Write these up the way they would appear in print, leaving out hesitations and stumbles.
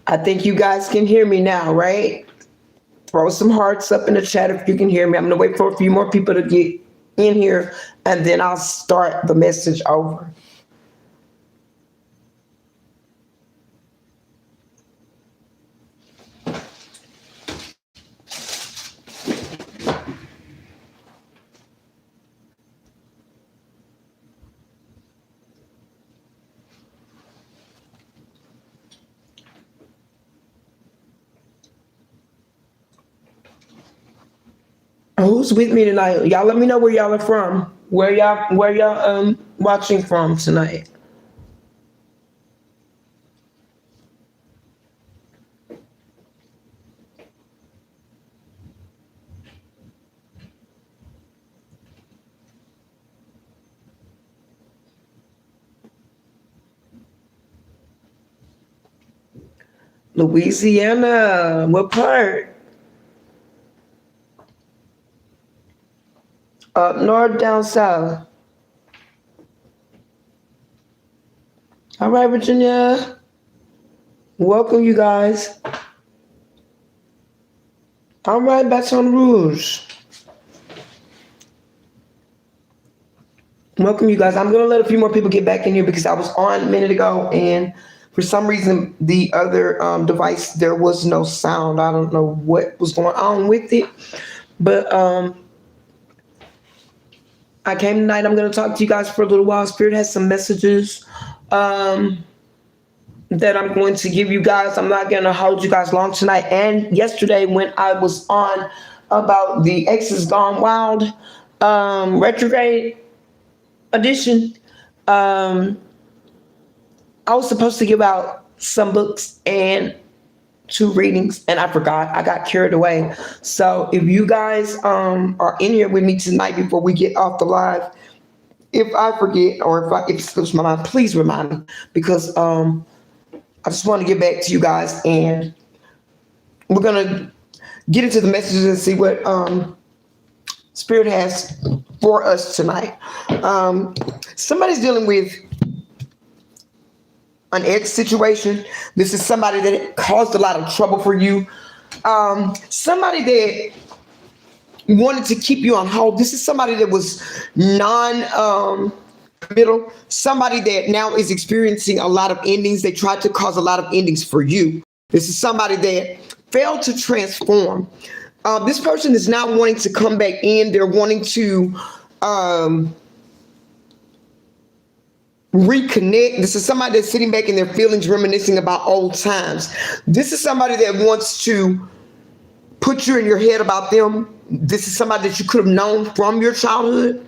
I think you guys can hear me now, right? Throw some hearts up in the chat if you can hear me. I'm going to wait for a few more people to get in here, and then I'll start the message over. Who's with me tonight? Y'all let me know where y'all are from. Where y'all watching from tonight? Louisiana. What part? Up north, down south. All right, Virginia. Welcome, you guys. All right, Baton Rouge. Welcome, you guys. I'm going to let a few more people get back in here because I was on a minute ago, and for some reason, the other device, there was no sound. I don't know what was going on with it, but I came tonight. I'm going to talk to you guys for a little while. Spirit has some messages that I'm going to give you guys. I'm not going to hold you guys long tonight. And yesterday when I was on about the Exes Gone Wild retrograde edition, I was supposed to give out some books and 2 readings, and I forgot. I got carried away. So if you guys are in here with me tonight before we get off the live, if I forget or if it slips my mind, please remind me, because I just want to get back to you guys, and we're gonna get into the messages and see what Spirit has for us tonight. Somebody's dealing with an ex situation. This is somebody that caused a lot of trouble for you. Somebody that wanted to keep you on hold. This is somebody that was non-committal. Somebody that now is experiencing a lot of endings. They tried to cause a lot of endings for you. This is somebody that failed to transform. This person is now wanting to come back in. They're wanting to reconnect. This is somebody that's sitting back in their feelings, reminiscing about old times. This is somebody that wants to put you in your head about them. This is somebody that you could have known from your childhood,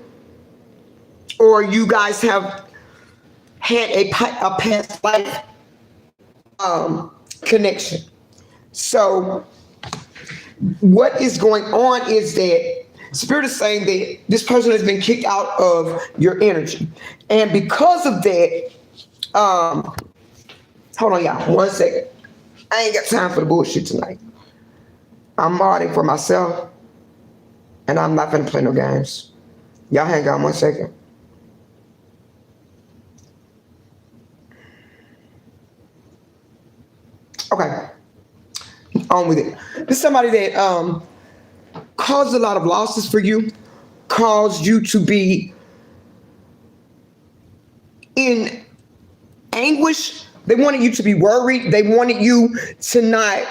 or you guys have had a past life connection. So what is going on is that Spirit is saying that this person has been kicked out of your energy. And because of that, hold on, y'all, 1 second. I ain't got time for the bullshit tonight. I'm modding for myself, and I'm not gonna play no games. Y'all hang on 1 second. Okay, on with it. This is somebody that caused a lot of losses for you, caused you to be in anguish. They wanted you to be worried. They wanted you to not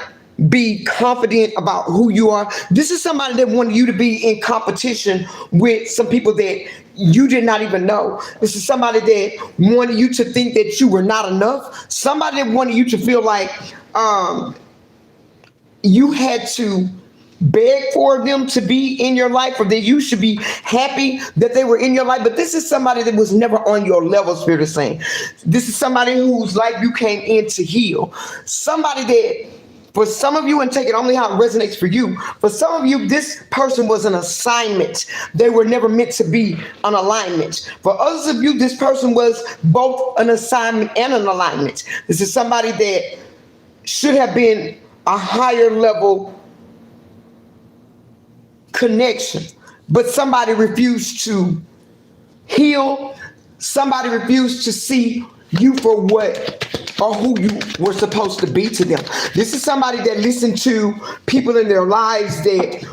be confident about who you are. This is somebody that wanted you to be in competition with some people that you did not even know. This is somebody that wanted you to think that you were not enough. Somebody that wanted you to feel like you had to beg for them to be in your life, or that you should be happy that they were in your life. But this is somebody that was never on your level, Spirit is saying. This is somebody whose life you came in to heal. Somebody that, for some of you, and take it only how it resonates for you, for some of you, this person was an assignment. They were never meant to be an alignment. For others of you, this person was both an assignment and an alignment. This is somebody that should have been a higher level connection, but somebody refused to heal. Somebody refused to see you for what or who you were supposed to be to them. This is somebody that listened to people in their lives that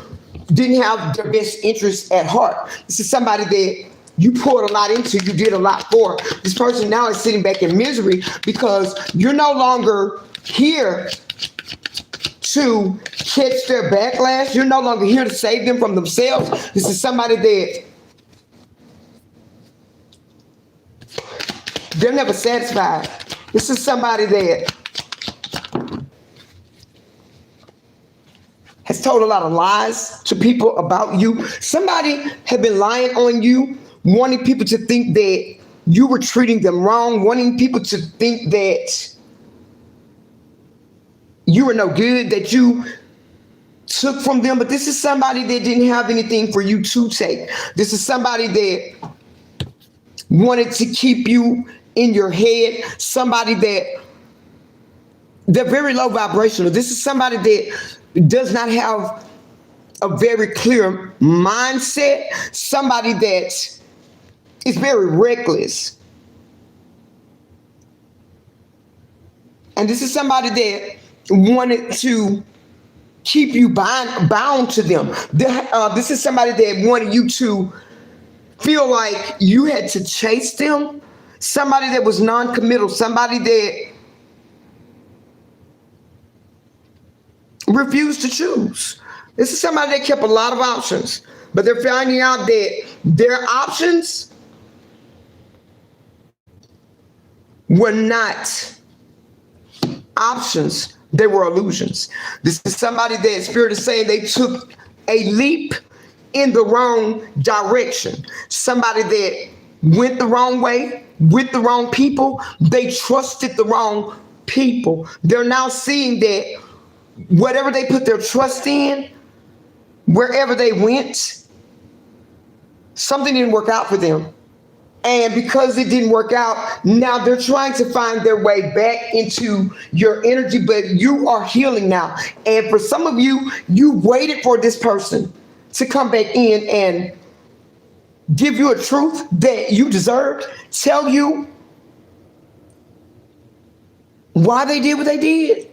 didn't have their best interests at heart. This is somebody that you poured a lot into, you did a lot for. This person now is sitting back in misery because you're no longer here to catch their backlash. You're no longer here to save them from themselves. This is somebody that they're never satisfied. This is somebody that has told a lot of lies to people about you. Somebody had been lying on you, wanting people to think that you were treating them wrong, wanting people to think that you were no good, that you took from them. But this is somebody that didn't have anything for you to take. This is somebody that wanted to keep you in your head, somebody that they're very low vibrational. This is somebody that does not have a very clear mindset, somebody that is very reckless. And this is somebody that wanted to keep you bound to them. This is somebody that wanted you to feel like you had to chase them. Somebody that was non-committal, somebody that refused to choose. This is somebody that kept a lot of options, but they're finding out that their options were not options, they were illusions. This is somebody that Spirit is saying they took a leap in the wrong direction. Somebody that went the wrong way with the wrong people. They trusted the wrong people. They're now seeing that whatever they put their trust in, wherever they went, something didn't work out for them. And because it didn't work out, now they're trying to find their way back into your energy, but you are healing now. And for some of you, you waited for this person to come back in and give you a truth that you deserved, tell you why they did what they did.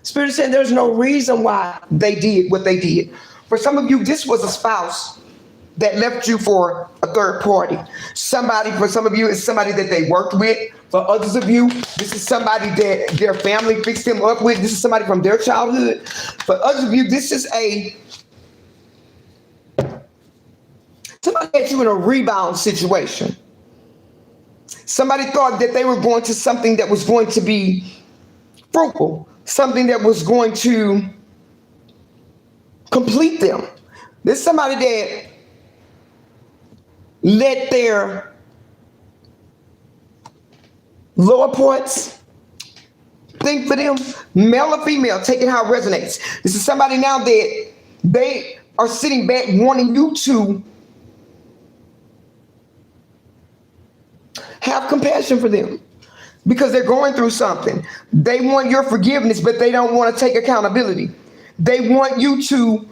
Spirit said there's no reason why they did what they did. For some of you, this was a spouse that left you for a third party. Somebody, for some of you, it's somebody that they worked with. For others of you, this is somebody that their family fixed them up with. This is somebody from their childhood. For others of you, this is somebody had you in a rebound situation. Somebody thought that they were going to something that was going to be fruitful, something that was going to complete them. There's somebody that let their lower parts think for them, male or female, take it how it resonates. This is somebody now that they are sitting back wanting you to have compassion for them because they're going through something. They want your forgiveness, but they don't want to take accountability. They want you to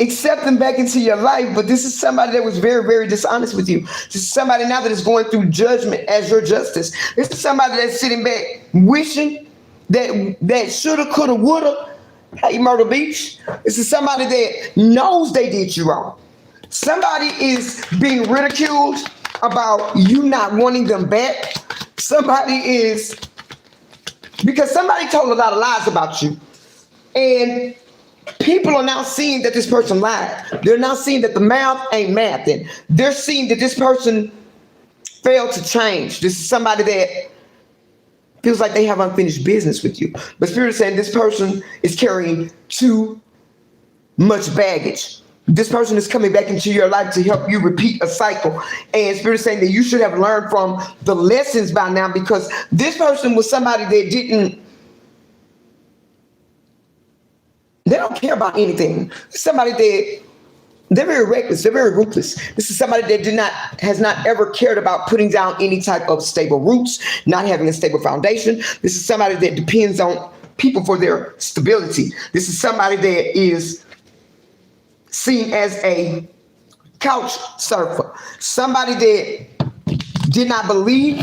accept them back into your life, but this is somebody that was very, very dishonest with you. This is somebody now that is going through judgment as your justice. This is somebody that's sitting back wishing that shoulda, coulda, woulda. Hey, Myrtle Beach. This is somebody that knows they did you wrong. Somebody is being ridiculed about you not wanting them back. Somebody is, because somebody told a lot of lies about you. And people are now seeing that this person lied. They're now seeing that the math ain't mathing. They're seeing that this person failed to change. This is somebody that feels like they have unfinished business with you. But Spirit is saying this person is carrying too much baggage. This person is coming back into your life to help you repeat a cycle. And Spirit is saying that you should have learned from the lessons by now, because this person was somebody that they don't care about anything. Somebody that they're very reckless. They're very ruthless. This is somebody that has not ever cared about putting down any type of stable roots, not having a stable foundation. This is somebody that depends on people for their stability. This is somebody that is seen as a couch surfer. Somebody that did not believe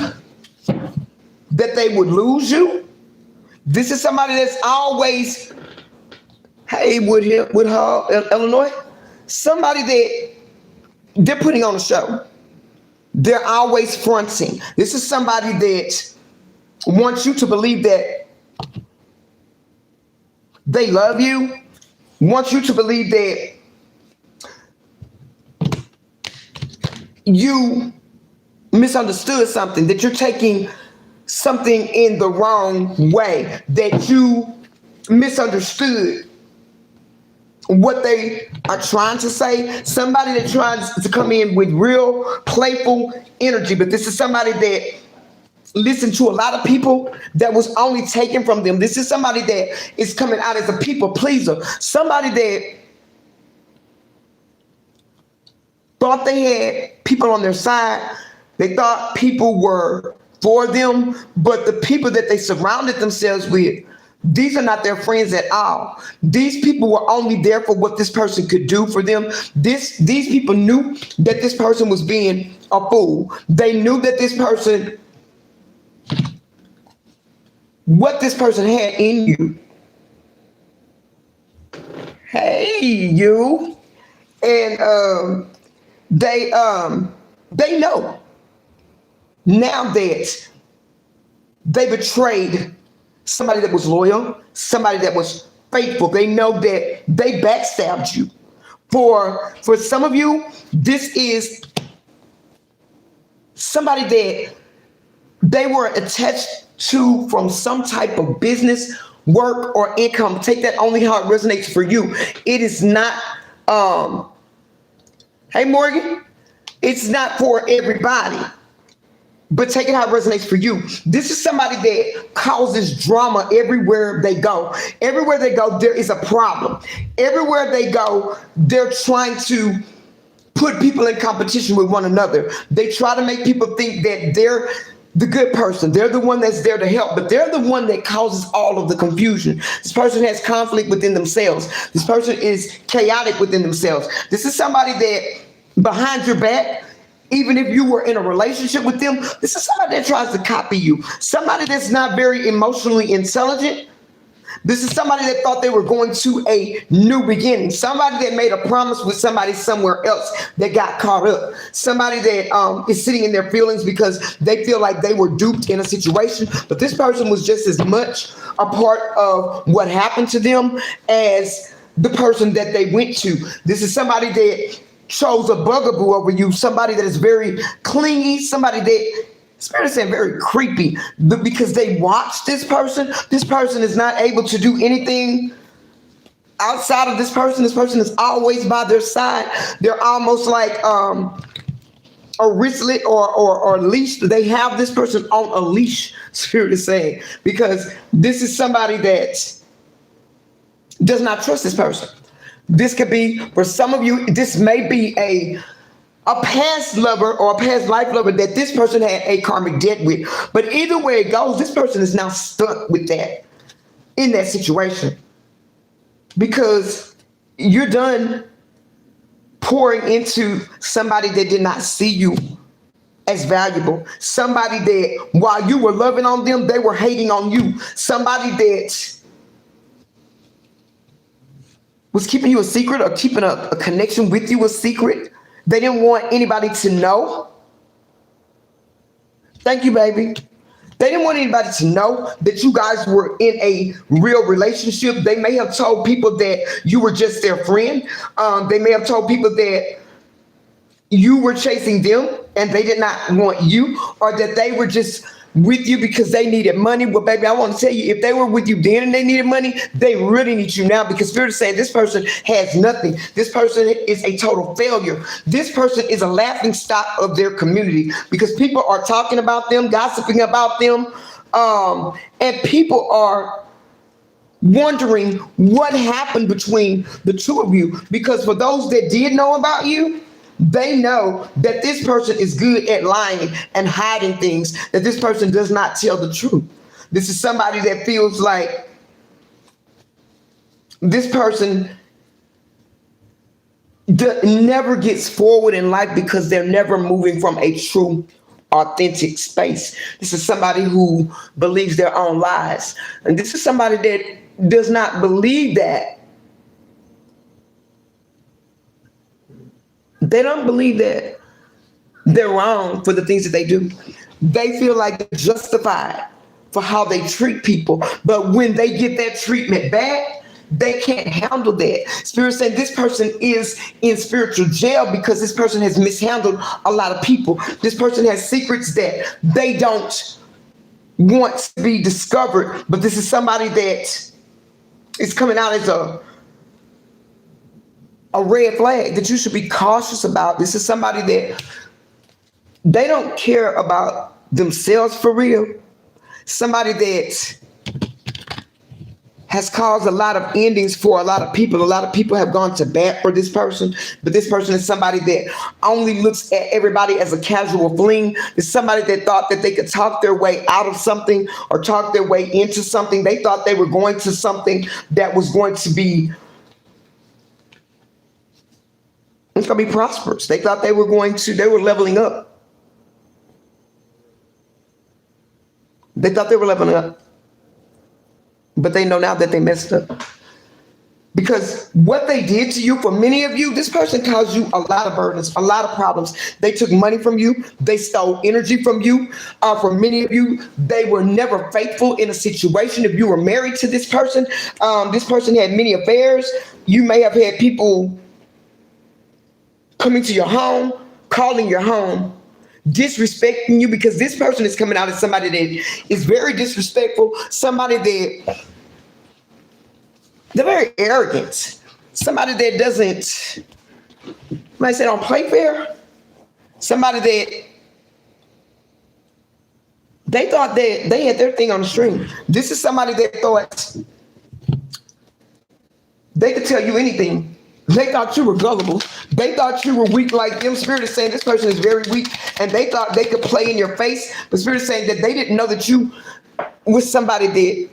that they would lose you. This is somebody that's always, hey, with her, Illinois, somebody that they're putting on a show. They're always fronting. This is somebody that wants you to believe that they love you, wants you to believe that you misunderstood something, that you're taking something in the wrong way, that you misunderstood what they are trying to say. Somebody that tries to come in with real playful energy, but this is somebody that listened to a lot of people that was only taken from them. This is somebody that is coming out as a people pleaser, somebody that thought they had people on their side. They thought people were for them, but the people that they surrounded themselves with, these are not their friends at all. These people were only there for what this person could do for them. These people knew that this person was being a fool. They knew that this person, what this person had in you. Hey, you. And they know now that they betrayed somebody that was loyal, somebody that was faithful. They know that they backstabbed you. For some of you, this is somebody that they were attached to from some type of business, work, or income. Take that only how it resonates for you. It is not, hey Morgan, it's not for everybody. But take it how it resonates for you. This is somebody that causes drama everywhere they go. Everywhere they go, there is a problem. Everywhere they go, they're trying to put people in competition with one another. They try to make people think that they're the good person. They're the one that's there to help, but they're the one that causes all of the confusion. This person has conflict within themselves. This person is chaotic within themselves. This is somebody that behind your back, even if you were in a relationship with them, this is somebody that tries to copy you. Somebody that's not very emotionally intelligent. This is somebody that thought they were going to a new beginning. Somebody that made a promise with somebody somewhere else that got caught up. Somebody that is sitting in their feelings because they feel like they were duped in a situation. But this person was just as much a part of what happened to them as the person that they went to. This is somebody that chose a bugaboo over you, somebody that is very clingy, somebody that, Spirit is saying, very creepy, because they watch this person. This person is not able to do anything outside of this person. This person is always by their side. They're almost like a wristlet or leash. They have this person on a leash, Spirit is saying, because this is somebody that does not trust this person. This could be, for some of you, this may be a past lover or a past life lover that this person had a karmic debt with. But either way it goes, this person is now stuck with that, in that situation. Because you're done pouring into somebody that did not see you as valuable. Somebody that while you were loving on them, they were hating on you. Somebody that was keeping you a secret or keeping a connection with you a secret. They didn't want anybody to know. Thank you, baby. They didn't want anybody to know that you guys were in a real relationship. They may have told people that you were just their friend. They may have told people that you were chasing them and they did not want you, or that they were just with you because they needed money. Well, baby, I want to tell you, if they were with you then and they needed money, they really need you now, because Spirit is saying this person has nothing. This person is a total failure. This person is a laughing stock of their community, because people are talking about them, gossiping about them, and people are wondering what happened between the two of you. Because for those that did know about you, they know that this person is good at lying and hiding things, that this person does not tell the truth. This is somebody that feels like this person never gets forward in life because they're never moving from a true authentic space. This is somebody who believes their own lies. And this is somebody that does not believe that. They don't believe that they're wrong for the things that they do. They feel like they're justified for how they treat people. But when they get that treatment back, they can't handle that. Spirit saying this person is in spiritual jail because this person has mishandled a lot of people. This person has secrets that they don't want to be discovered. But this is somebody that is coming out as a red flag that you should be cautious about. This is somebody that they don't care about themselves for real. Somebody that has caused a lot of endings for a lot of people. A lot of people have gone to bat for this person, but this person is somebody that only looks at everybody as a casual fling. It's somebody that thought that they could talk their way out of something or talk their way into something. They thought they were going to something that was going to be, it's going to be prosperous. They thought they were leveling up. They thought they were leveling up. But they know now that they messed up. Because what they did to you, for many of you, this person caused you a lot of burdens, a lot of problems. They took money from you. They stole energy from you. For many of you, they were never faithful in a situation. If you were married to this person had many affairs. You may have had people coming to your home, calling your home, disrespecting you, because this person is coming out as somebody that is very disrespectful, somebody that they're very arrogant, somebody that doesn't, might say, don't play fair, somebody that they thought that they had their thing on the string. This is somebody that thought they could tell you anything. They thought you were gullible. They thought you were weak like them. Spirit is saying this person is very weak, and they thought they could play in your face. But Spirit is saying that they didn't know that you was somebody that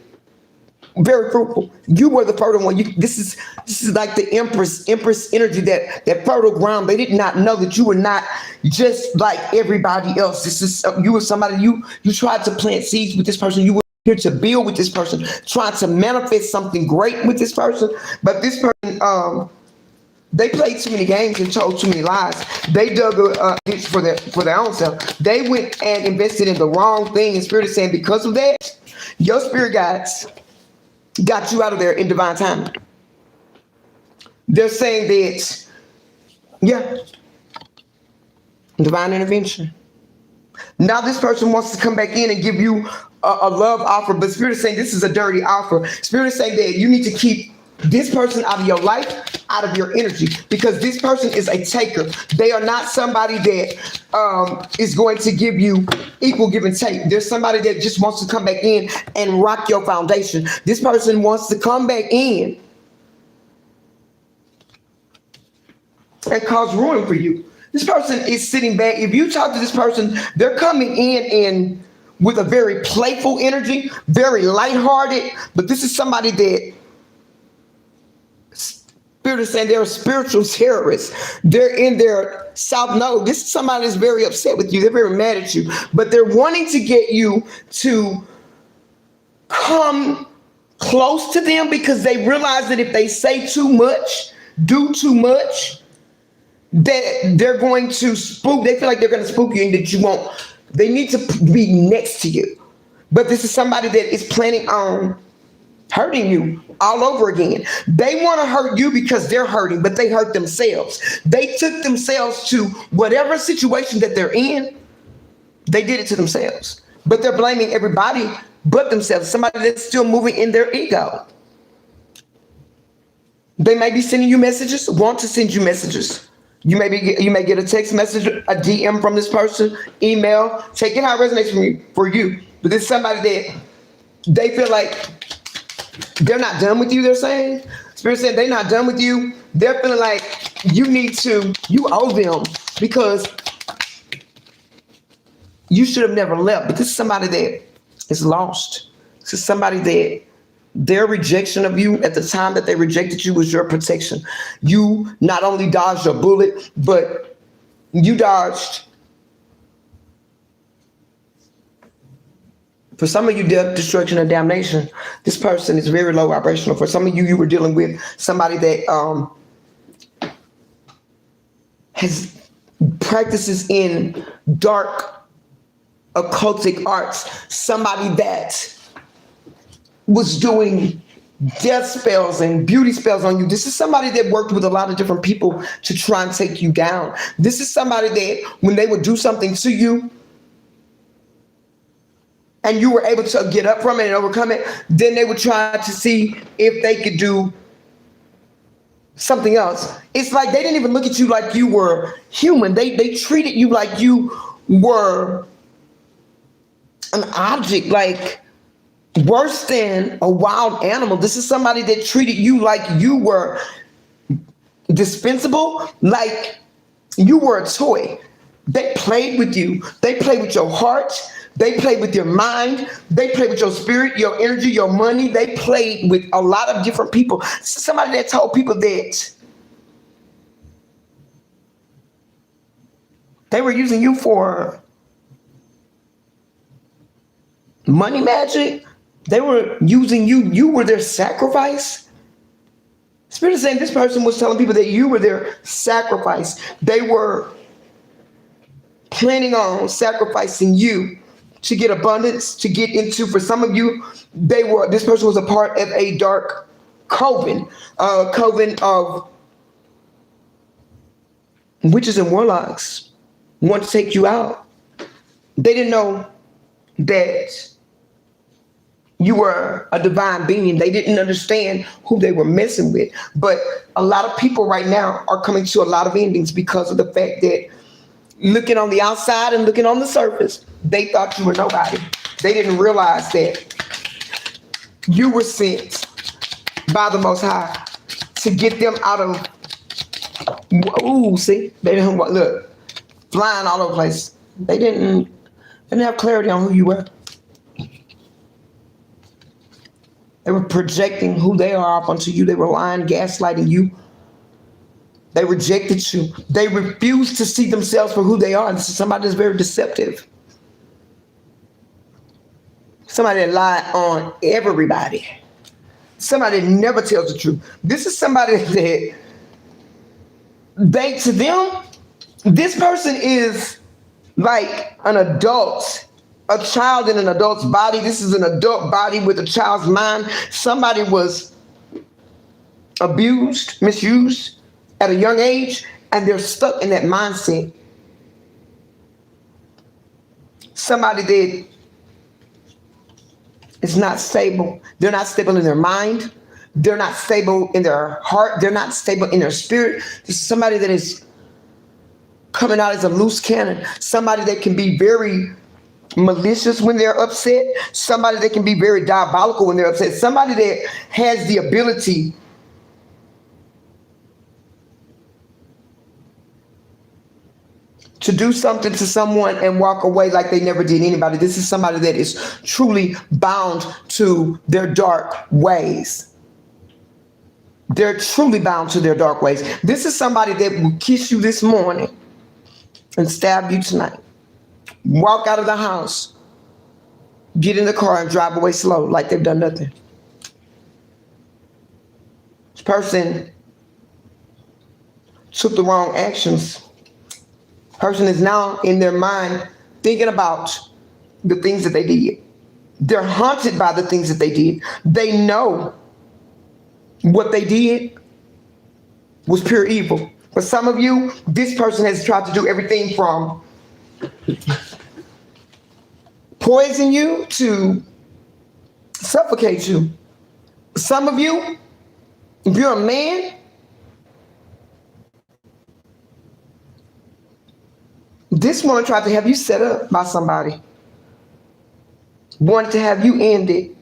very fruitful. You were the fertile one. This is like the empress energy, that fertile ground. They did not know that you were not just like everybody else. This is you were somebody, you tried to plant seeds with this person. You were here to build with this person, trying to manifest something great with this person. But this person, they played too many games and told too many lies. They dug a ditch for their own self. They went and invested in the wrong thing. And Spirit is saying because of that, your spirit guides got you out of there in divine timing. They're saying that, yeah, divine intervention. Now this person wants to come back in and give you a love offer, but Spirit is saying this is a dirty offer. Spirit is saying that you need to keep this person out of your life, out of your energy, because this person is a taker. They are not somebody that is going to give you equal give and take. There's somebody that just wants to come back in and rock your foundation. This person wants to come back in and cause ruin for you. This person is sitting back. If you talk to this person, they're coming in with a very playful energy, very lighthearted, but this is somebody that Spirit is saying they're a spiritual terrorist. They're in their south node. This is somebody that's very upset with you. They're very mad at you, but they're wanting to get you to come close to them because they realize that if they say too much, do too much, that they're going to spook. They feel like they're going to spook you and that you won't. They need to be next to you. But this is somebody that is planning on hurting you all over again. They want to hurt you because they're hurting, but they hurt themselves. They took themselves to whatever situation that they're in. They did it to themselves, but they're blaming everybody but themselves. Somebody that's still moving in their ego. They may be sending you messages, want to send you messages. You may get a text message, a DM from this person, email. Take it how it resonates for you. But this is somebody that they feel like they're not done with you, they're saying. Spirit said they're not done with you. They're feeling like you owe them because you should have never left. But this is somebody that is lost. This is somebody that their rejection of you at the time that they rejected you was your protection. You not only dodged a bullet, but you dodged For some of you, death, destruction, and damnation. This person is very low vibrational. For some of you, you were dealing with somebody that has practices in dark occultic arts. Somebody that was doing death spells and beauty spells on you. This is somebody that worked with a lot of different people to try and take you down. This is somebody that when they would do something to you and you were able to get up from it and overcome it, then they would try to see if they could do something else. It's like they didn't even look at you like you were human. They treated you like you were an object, like worse than a wild animal. This is somebody that treated you like you were dispensable, like you were a toy. They played with you. They played with your heart. They played with your mind. They played with your spirit, your energy, your money. They played with a lot of different people. This is somebody that told people that they were using you for money magic. They were using you. You were their sacrifice. Spirit is saying this person was telling people that you were their sacrifice. They were planning on sacrificing you to get abundance, to get into, for some of you, this person was a part of a dark coven of witches and warlocks, want to take you out. They didn't know that you were a divine being. They didn't understand who they were messing with. But a lot of people right now are coming to a lot of endings because of the fact that looking on the outside and looking on the surface, they thought you were nobody. They didn't realize that you were sent by the Most High to get them out of, see, they didn't, look, flying all over the place. They didn't have clarity on who you were. They were projecting who they are up onto you. They were lying, gaslighting you. They rejected you. They refused to see themselves for who they are. This is somebody that's very deceptive. Somebody that lied on everybody. Somebody that never tells the truth. This is somebody that to them, this person is like an adult, a child in an adult's body. This is an adult body with a child's mind. Somebody was abused, misused at a young age, and they're stuck in that mindset. Somebody that is not stable. They're not stable in their mind. They're not stable in their heart. They're not stable in their spirit. This is somebody that is coming out as a loose cannon. Somebody that can be very malicious when they're upset. Somebody that can be very diabolical when they're upset. Somebody that has the ability to do something to someone and walk away like they never did anybody. This is somebody that is truly bound to their dark ways. They're truly bound to their dark ways. This is somebody that will kiss you this morning and stab you tonight. Walk out of the house, get in the car and drive away slow like they've done nothing. This person took the wrong actions. Person is now in their mind thinking about the things that they did. They're haunted by the things that they did. They know what they did was pure evil. But some of you, this person has tried to do everything from poison you to suffocate you. Some of you, if you're a man, this one tried to have you set up by somebody. Wanted to have you ended.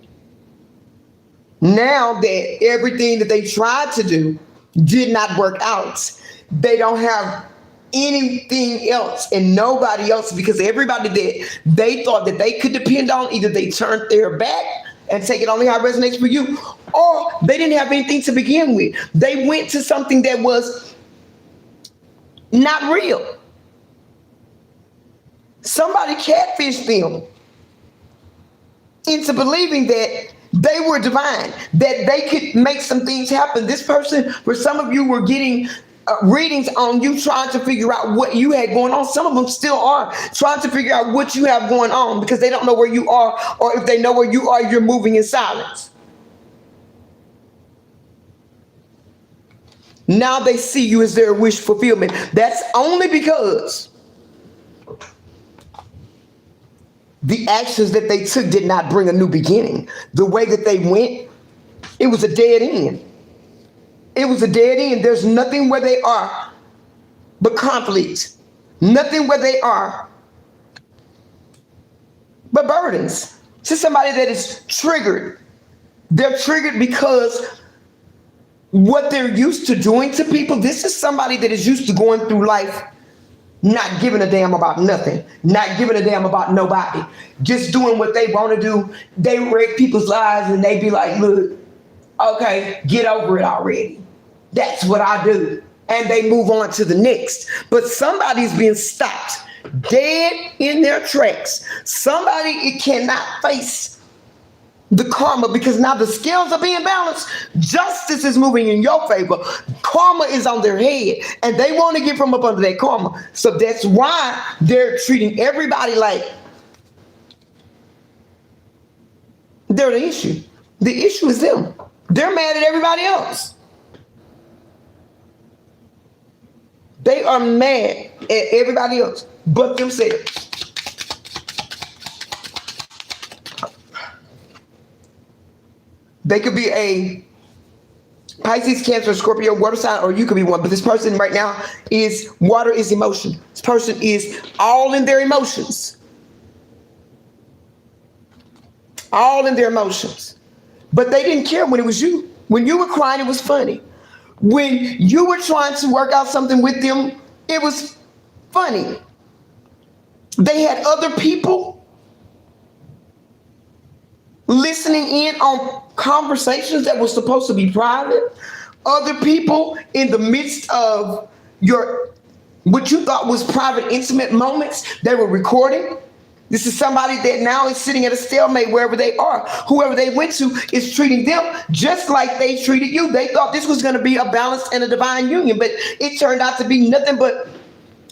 Now that everything that they tried to do did not work out, they don't have anything else and nobody else, because everybody that they thought that they could depend on, either they turned their back and take it only how it resonates for you, or they didn't have anything to begin with. They went to something that was not real. Somebody catfished them. into believing that they were divine, that they could make some things happen. This person, for some of you, were getting readings on you, trying to figure out what you had going on. Some of them still are trying to figure out what you have going on because they don't know where you are, or if they know where you are, you're moving in silence. Now they see you as their wish fulfillment. That's only because the actions that they took did not bring a new beginning. The way that they went, it was a dead end. It was a dead end. There's nothing where they are but conflict. Nothing where they are but burdens. To somebody that is triggered. They're triggered because what they're used to doing to people. This is somebody that is used to going through life not giving a damn about nothing, not giving a damn about nobody, just doing what they want to do. They wreck people's lives and they be like, look, okay, get over it already. That's what I do. And they move on to the next. But somebody's being stopped dead in their tracks. Somebody, it cannot face the karma because now the scales are being balanced. Justice is moving in your favor. Karma is on their head and they want to get from up under that karma. So that's why they're treating everybody like they're the issue. The issue is them. They're mad at everybody else. They are mad at everybody else but themselves. They could be a Pisces, Cancer, Scorpio, water sign, or you could be one. But this person right now is water is emotion. This person is all in their emotions. All in their emotions. But they didn't care when it was you. When you were crying, it was funny. When you were trying to work out something with them, it was funny. They had other people listening in on conversations that were supposed to be private. Other people in the midst of your what you thought was private, intimate moments, they were recording. This is somebody that now is sitting at a stalemate wherever they are. Whoever they went to is treating them just like they treated you. They thought this was going to be a balanced and a divine union, but it turned out to be nothing but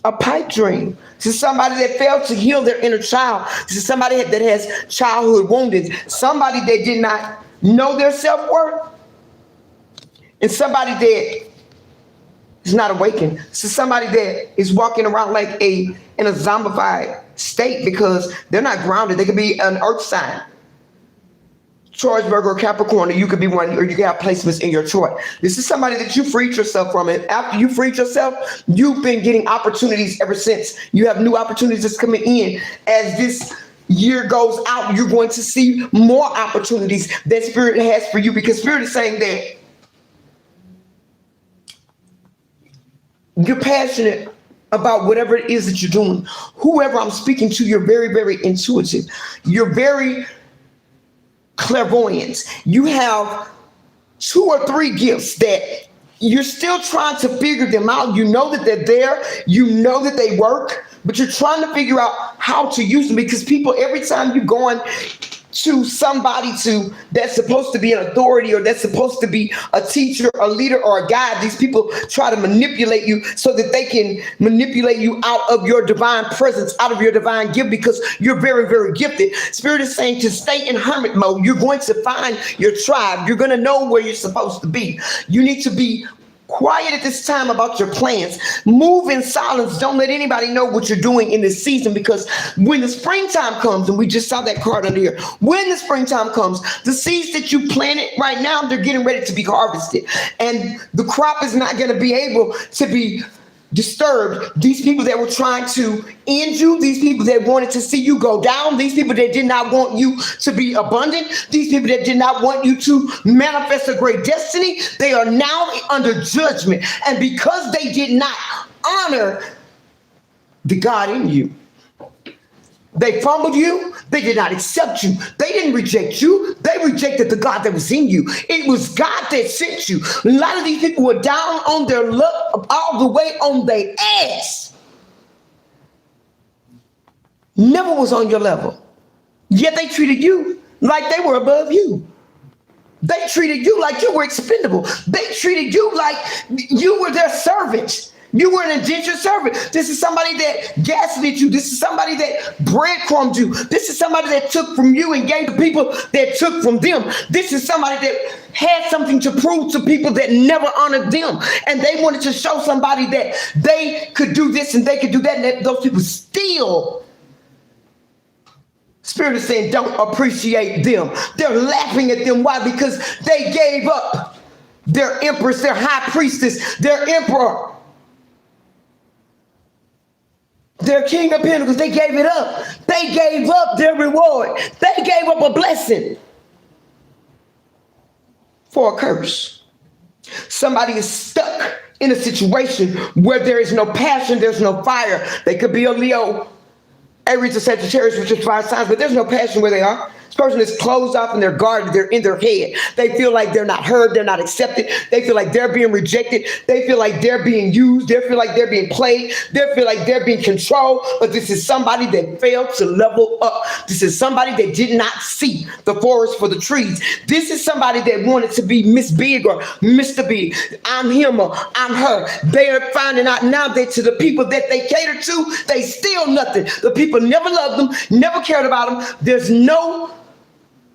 a pipe dream. This is somebody that failed to heal their inner child. This is somebody that has childhood wounded. Somebody that did not know their self-worth. And somebody that is not awakened. This is somebody that is walking around like in a zombified state because they're not grounded. They could be an earth sign. Taurus, Virgo, or Capricorn, or you could be one, or you could have placements in your chart. This is somebody that you freed yourself from. And after you freed yourself, you've been getting opportunities ever since. You have new opportunities that's coming in. As this year goes out, you're going to see more opportunities that Spirit has for you, because Spirit is saying that you're passionate about whatever it is that you're doing. Whoever I'm speaking to, you're very, very intuitive. You're very clairvoyant. You have 2 or 3 gifts that you're still trying to figure them out. You know that they're there. You know that they work, but you're trying to figure out how to use them, because people, every time you go on to somebody that's supposed to be an authority, or that's supposed to be a teacher, a leader, or a guide, these people try to manipulate you so that they can manipulate you out of your divine presence, out of your divine gift, because you're very, very gifted. Spirit is saying to stay in hermit mode. You're going to find your tribe. You're going to know where you're supposed to be. You need to be quiet at this time about your plans. Move in silence. Don't let anybody know what you're doing in this season, because when the springtime comes, and we just saw that card under here, when the springtime comes, the seeds that you planted right now, they're getting ready to be harvested, and the crop is not going to be able to be disturbed. These people that were trying to end you, these people that wanted to see you go down, these people that did not want you to be abundant, these people that did not want you to manifest a great destiny, they are now under judgment. And because they did not honor the God in you, they fumbled you. They did not accept you. They didn't reject you. They rejected the God that was in you. It was God that sent you. A lot of these people were down on their luck, all the way on their ass. Never was on your level. Yet they treated you like they were above you. They treated you like you were expendable. They treated you like you were their servant. You were an indentured servant. This is somebody that gaslit you. This is somebody that breadcrumbed you. This is somebody that took from you and gave to people that took from them. This is somebody that had something to prove to people that never honored them. And they wanted to show somebody that they could do this and they could do that. And that those people still, Spirit is saying, don't appreciate them. They're laughing at them. Why? Because they gave up their empress, their high priestess, their emperor, their king of pentacles. They gave it up. They gave up their reward. They gave up a blessing for a curse. Somebody is stuck in a situation where there is no passion, there's no fire. They could be a Leo, Aries, or Sagittarius, which is fire signs, but there's no passion where they are. This person is closed off in their garden. They're in their head. They feel like they're not heard. They're not accepted. They feel like they're being rejected. They feel like they're being used. They feel like they're being played. They feel like they're being controlled. But this is somebody that failed to level up. This is somebody that did not see the forest for the trees. This is somebody that wanted to be Miss Big or Mr. Big. I'm him or I'm her. They are finding out now that to the people that they cater to, they steal nothing. The people never loved them, never cared about them. There's no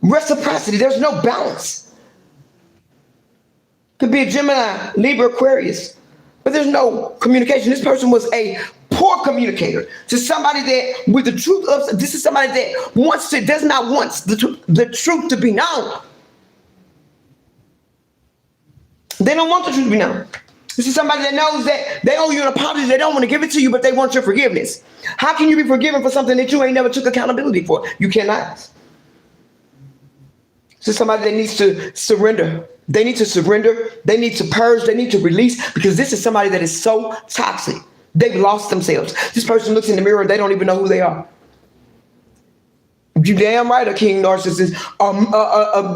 reciprocity. There's no balance. Could be a Gemini, Libra, Aquarius, but there's no communication. This person was a poor communicator to somebody that, with the truth of, this is somebody that does not want the truth to be known. They don't want the truth to be known. This is somebody that knows that they owe you an apology. They don't want to give it to you, but they want your forgiveness. How can you be forgiven for something that you ain't never took accountability for? You cannot. This is somebody that needs to surrender. They need to surrender. They need to purge. They need to release, because this is somebody that is so toxic. They've lost themselves. This person looks in the mirror and they don't even know who they are. You damn right, a king narcissist.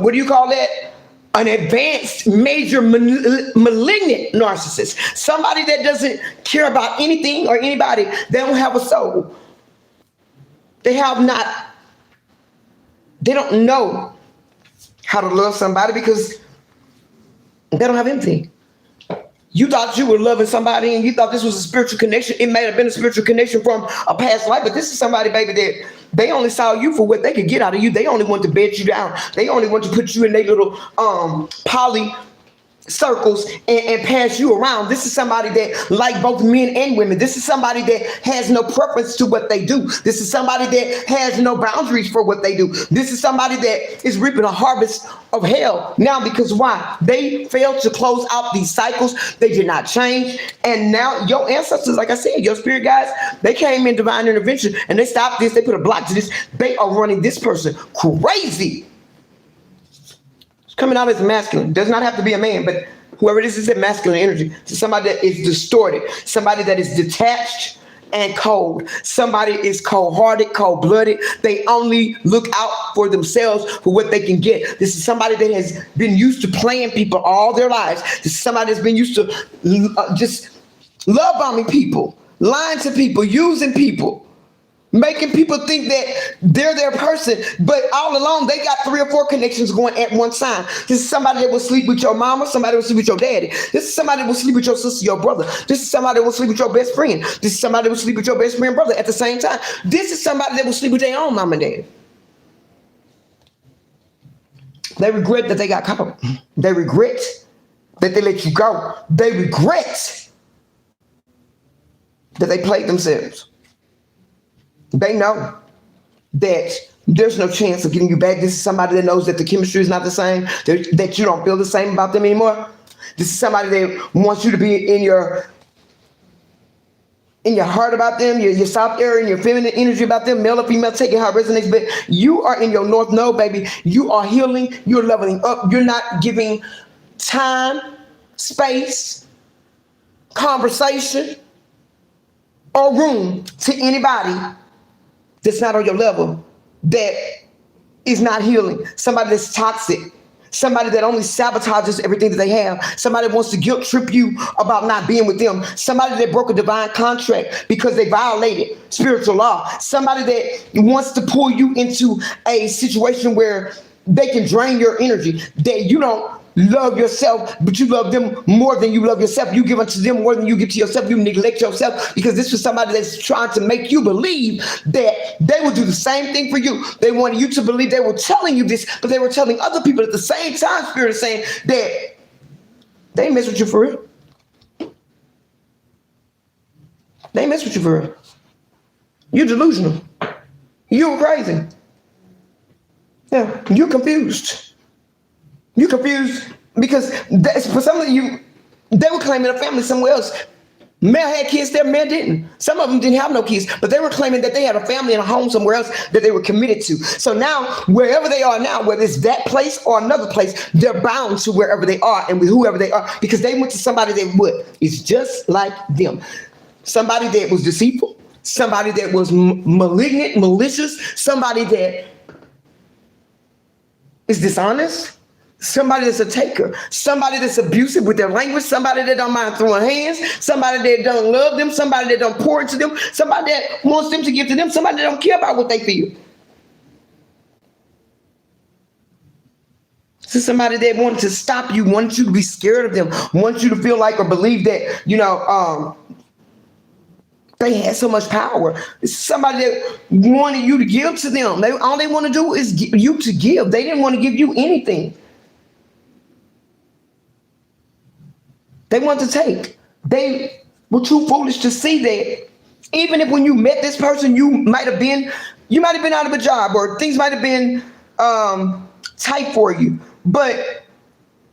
What do you call that? An advanced, major, malignant narcissist. Somebody that doesn't care about anything or anybody. They don't have a soul. They don't know how to love somebody because they don't have anything. You thought you were loving somebody and you thought this was a spiritual connection. It may have been a spiritual connection from a past life, but this is somebody, baby, that they only saw you for what they could get out of you. They only want to bed you down. They only want to put you in their little poly circles and pass you around. This is somebody that, like both men and women, this is somebody that has no preference to what they do. This is somebody that has no boundaries for what they do. This is somebody that is reaping a harvest of hell now, because why? They failed to close out these cycles. They did not change. And now your ancestors, like I said, your spirit guides, they came in divine intervention and they stopped this. They put a block to this. They are running this person crazy. Coming out as masculine. Does not have to be a man, but whoever this is, a masculine energy. So somebody that is distorted, somebody that is detached and cold. Somebody is cold-hearted, cold-blooded. They only look out for themselves, for what they can get. This is somebody that has been used to playing people all their lives. This is somebody that's been used to just love bombing people, lying to people, using people, making people think that they're their person, but all along they got 3 or 4 connections going at one time. This is somebody that will sleep with your mama, somebody will sleep with your daddy. This is somebody that will sleep with your sister, your brother. This is somebody that will sleep with your best friend. This is somebody that will sleep with your best friend brother at the same time. This is somebody that will sleep with their own mom and dad. They regret that they got caught. They regret that they let you go. They regret that they played themselves. They know that there's no chance of getting you back. This is somebody that knows that the chemistry is not the same, that you don't feel the same about them anymore. This is somebody that wants you to be in your heart about them, your soft area, and your feminine energy about them, male or female, taking how it resonates. But you are in your north node, baby. You are healing. You're leveling up. You're not giving time, space, conversation, or room to anybody that's not on your level, that is not healing. Somebody that's toxic. Somebody that only sabotages everything that they have. Somebody that wants to guilt trip you about not being with them. Somebody that broke a divine contract because they violated spiritual law. Somebody that wants to pull you into a situation where they can drain your energy. That you don't love yourself, but you love them more than you love yourself. You give unto them more than you give to yourself. You neglect yourself because this was somebody that's trying to make you believe that they will do the same thing for you. They wanted you to believe they were telling you this, but they were telling other people at the same time. Spirit is saying that they mess with you for real. They mess with you for real. You're delusional. You're crazy. Yeah, you're confused. You're confused because for some of you, they were claiming a family somewhere else. Male had kids there, male didn't. Some of them didn't have no kids, but they were claiming that they had a family and a home somewhere else that they were committed to. So now, wherever they are now, whether it's that place or another place, they're bound to wherever they are and with whoever they are because they went to somebody that is just like them. Somebody that was deceitful, somebody that was malignant, malicious, somebody that is dishonest. Somebody that's a taker, somebody that's abusive with their language, somebody that don't mind throwing hands, somebody that don't love them, somebody that don't pour into them, somebody that wants them to give to them, somebody that don't care about what they feel. This is somebody that wanted to stop you, wanted you to be scared of them, wanted you to feel like or believe that, they had so much power. This is somebody that wanted you to give to them. All they want to do is you to give. They didn't want to give you anything. They want to take. They were too foolish to see that even if when you met this person, you might have been out of a job or things might have been tight for you. But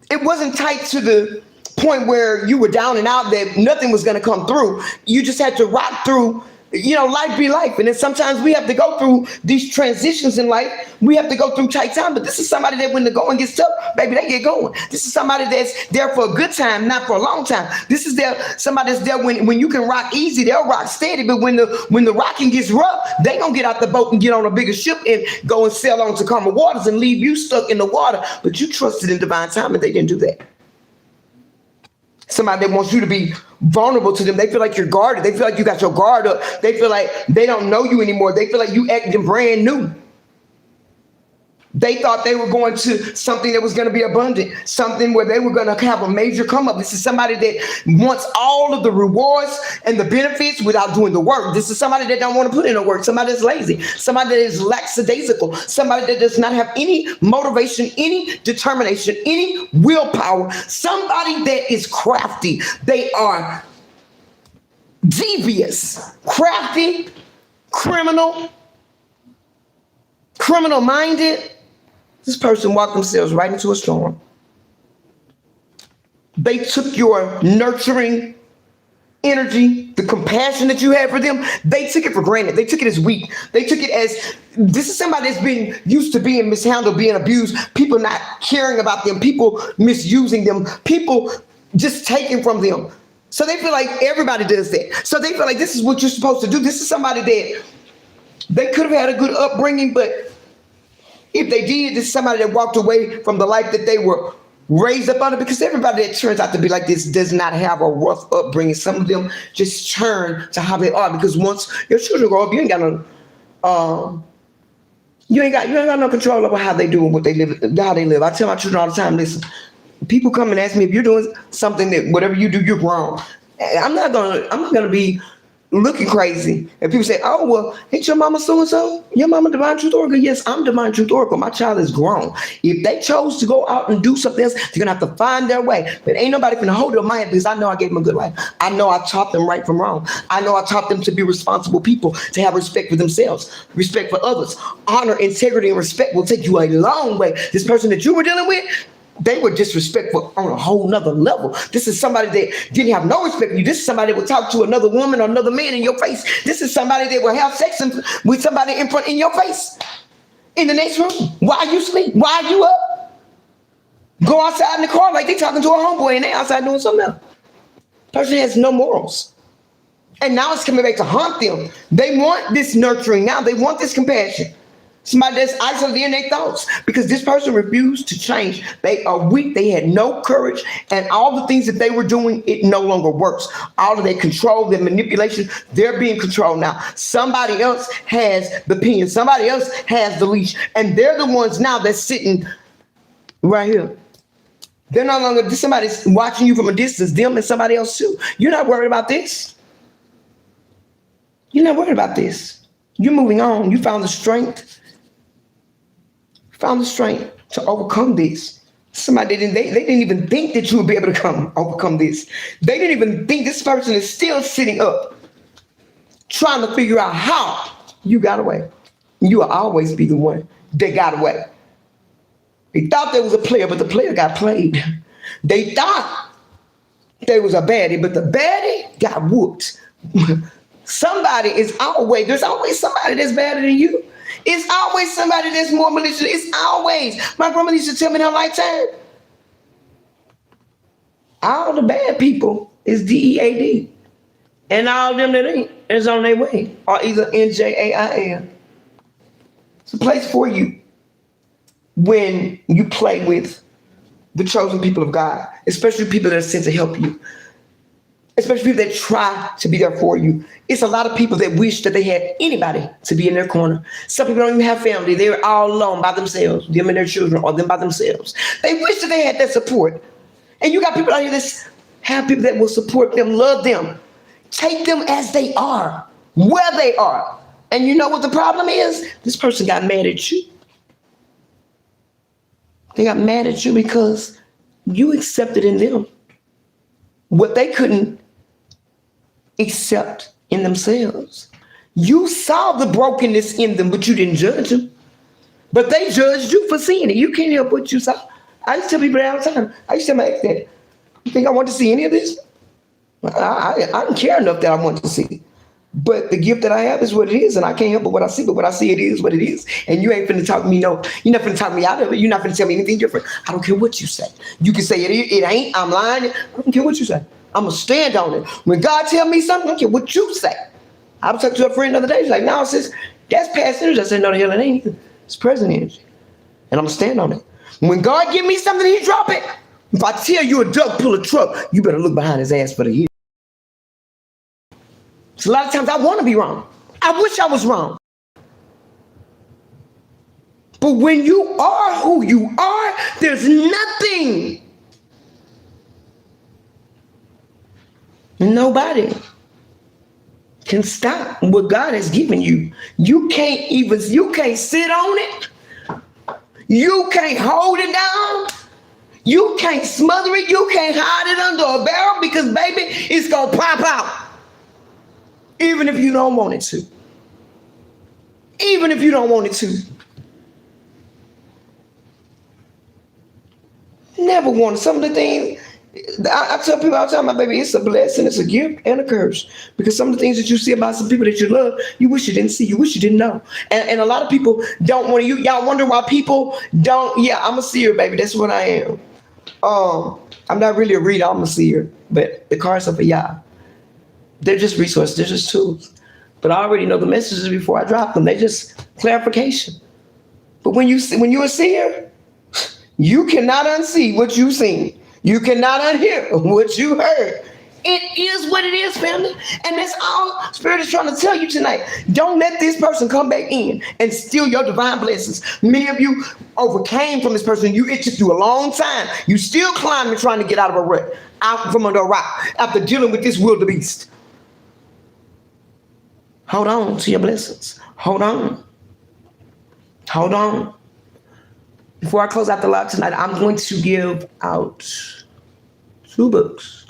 it wasn't tight to the point where you were down and out that nothing was going to come through. You just had to rock through. Life be life. And then sometimes we have to go through these transitions in life. We have to go through tight time. But this is somebody that when the going gets tough, baby, they get going. This is somebody that's there for a good time, not for a long time. This is somebody that's there when you can rock easy, they'll rock steady. But when the rocking gets rough, they gonna get out the boat and get on a bigger ship and go and sail on to calmer waters and leave you stuck in the water. But you trusted in divine time and they didn't do that. Somebody that wants you to be vulnerable to them. They feel like you're guarded. They feel like you got your guard up. They feel like they don't know you anymore. They feel like you acting brand new. They thought they were going to something that was going to be abundant, something where they were going to have a major come up. This is somebody that wants all of the rewards and the benefits without doing the work. This is somebody that don't want to put in the work, somebody that's lazy, somebody that is lackadaisical, somebody that does not have any motivation, any determination, any willpower, somebody that is crafty. They are devious, crafty, criminal-minded. This person walked themselves right into a storm. They took your nurturing energy, the compassion that you had for them, they took it for granted. They took it as weak. They took it as, this is somebody that's been used to being mishandled, being abused, people not caring about them, people misusing them, people just taking from them. So they feel like everybody does that. So they feel like this is what you're supposed to do. This is somebody that they could have had a good upbringing, but if they did, this is somebody that walked away from the life that they were raised up under, because everybody that turns out to be like this does not have a rough upbringing. Some of them just turn to how they are, because once your children grow up, you ain't got no control over how they do and what they live, how they live. I tell my children all the time, listen, people come and ask me if you're doing something that whatever you do, you're wrong. I'm not gonna be looking crazy. And people say, oh, well, ain't your mama so-and-so? Your mama Divine Truth Oracle? Yes, I'm Divine Truth Oracle. My child is grown. If they chose to go out and do something else, they're going to have to find their way. But ain't nobody going to hold them hand, because I know I gave them a good life. I know I taught them right from wrong. I know I taught them to be responsible people, to have respect for themselves, respect for others. Honor, integrity, and respect will take you a long way. This person that you were dealing with, they were disrespectful on a whole nother level. This is somebody that didn't have no respect for you. This is somebody that would talk to another woman or another man in your face. This is somebody that will have sex with somebody in your face, in the next room, while you sleep, while you up. Go outside in the car like they talking to a homeboy and they outside doing something else. Person has no morals. And now it's coming back to haunt them. They want this nurturing now. They want this compassion. Somebody that's isolated in their thoughts because this person refused to change. They are weak. They had no courage, and all the things that they were doing, it no longer works. All of their control, their manipulation, they're being controlled now. Somebody else has the pin. Somebody else has the leash, and they're the ones now that's sitting right here. They're no longer somebody's watching you from a distance. Them and somebody else too. You're not worried about this. You're not worried about this. You're moving on. You found the strength. Found the strength to overcome this. Somebody didn't. They didn't even think that you would be able to overcome this. They didn't even think this person is still sitting up, trying to figure out how you got away. You will always be the one that got away. They thought there was a player, but the player got played. They thought there was a baddie, but the baddie got whooped. There's always somebody that's better than you. It's always somebody that's more malicious. It's always. My grandma used to tell me in her lifetime, all the bad people is DEAD. And all of them that ain't is on their way. Or either NJAIL. It's a place for you when you play with the chosen people of God, especially people that are sent to help you. Especially people that try to be there for you. It's a lot of people that wish that they had anybody to be in their corner. Some people don't even have family. They're all alone by themselves, them and their children, or them by themselves. They wish that they had that support. And you got people out here that have people that will support them, love them, take them as they are, where they are. And you know what the problem is? This person got mad at you. They got mad at you because you accepted in them what they couldn't accept in themselves. You saw the brokenness in them, but you didn't judge them. But they judged you for seeing it. You can't help what you saw. I used to tell people that all the time. I used to tell my ex that, you think I want to see any of this? I don't care enough that I want to see. But the gift that I have is what it is, and I can't help but what I see. But what I see, it is what it is. And you ain't finna talk to me, no. You're not finna talk me out of it. You're not finna tell me anything different. I don't care what you say. You can say it ain't, I'm lying. I don't care what you say. I'm going to stand on it. When God tell me something, I don't care what you say. I was talking to a friend the other day. She's like, no, sis, that's past energy. I said, no, the hell it ain't either. It's present energy. And I'm going to stand on it. When God give me something, he drop it. If I tell you a duck pull a truck, you better look behind his ass for the year. So a lot of times I want to be wrong. I wish I was wrong. But when you are who you are, there's nothing. Nobody can stop what God has given you. You can't sit on it. You can't hold it down. You can't smother it. You can't hide it under a barrel because, baby, it's going to pop out. Even if you don't want it to. Even if you don't want it to. Never wanted some of the things. I tell people all the time, my baby, it's a blessing, it's a gift and a curse. Because some of the things that you see about some people that you love, you wish you didn't see, you wish you didn't know. And a lot of people don't want to, y'all wonder why people don't, yeah, I'm a seer, baby, that's what I am. I'm not really a reader, I'm a seer, but the cards are for y'all. They're just resources, they're just tools. But I already know the messages before I drop them, they're just clarification. But when you're a seer, you cannot unsee what you've seen. You cannot unhear what you heard. It is what it is, family. And that's all Spirit is trying to tell you tonight. Don't let this person come back in and steal your divine blessings. Many of you overcame from this person. It took you a long time. You still climbing, trying to get out of a rut, out from under a rock, after dealing with this wildebeest. Hold on to your blessings. Hold on. Hold on. Before I close out the live tonight, I'm going to give out 2 books.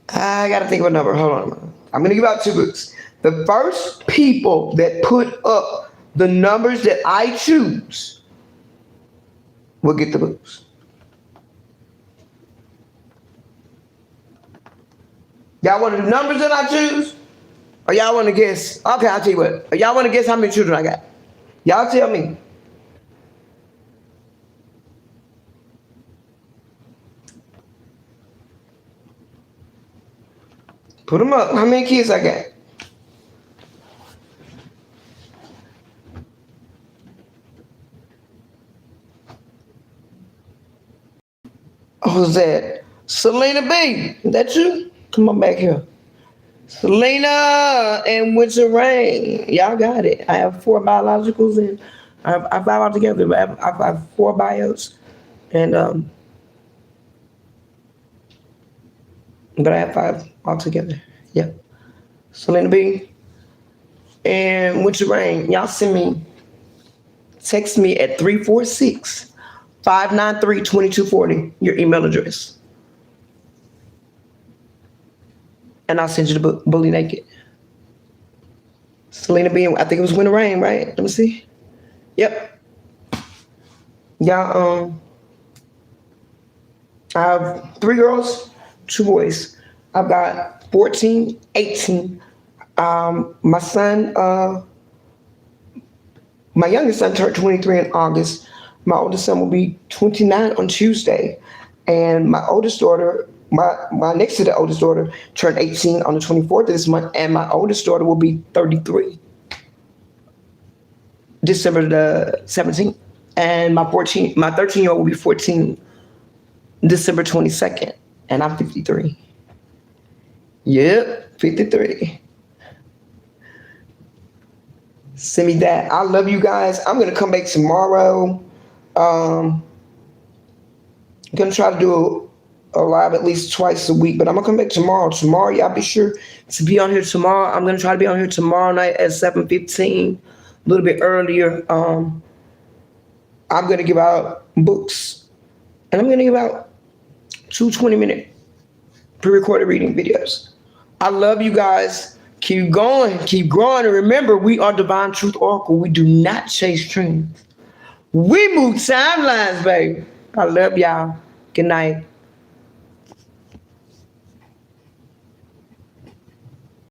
I got to think of a number. Hold on. I'm going to give out 2 books. The first people that put up the numbers that I choose will get the books. Y'all want the numbers that I choose? Or y'all want to guess? Okay, I'll tell you what. Y'all want to guess how many children I got? Y'all tell me. Put them up. How many kids I got? Who's that? Selena B. Is that you? Come on back here. Selena and Winter Rain. Y'all got it. I have 4 biologicals and I have 5 altogether, but I have 4 bios. And but I have 5 altogether. Yep. Selena B and Winter Rain. Y'all text me at 346-593-2240, your email address. And I'll send you the book, Bully Naked. Selena B, I think it was Winter Rain, right? Let me see. Yep. Y'all, I have 3 girls, 2 boys. I've got 14, 18. My son, my youngest son turned 23 in August. My oldest son will be 29 on Tuesday. And my oldest daughter, my next to the oldest daughter, turned 18 on the 24th of this month. And my oldest daughter will be 33, December the 17th. And my 13-year-old will be 14, December 22nd. And I'm 53. Yep, 53. Send me that. I love you guys. I'm going to come back tomorrow. I'm going to try to do a live at least twice a week, but I'm going to come back tomorrow. Tomorrow, y'all be sure to be on here tomorrow. I'm going to try to be on here tomorrow night at 7:15, a little bit earlier. I'm going to give out books, and I'm going to give out 2 20-minute pre-recorded reading videos. I love you guys. Keep going, keep growing, and remember, we are Divine Truth Oracle. We do not chase trends. We move timelines, baby. I love y'all. Good night.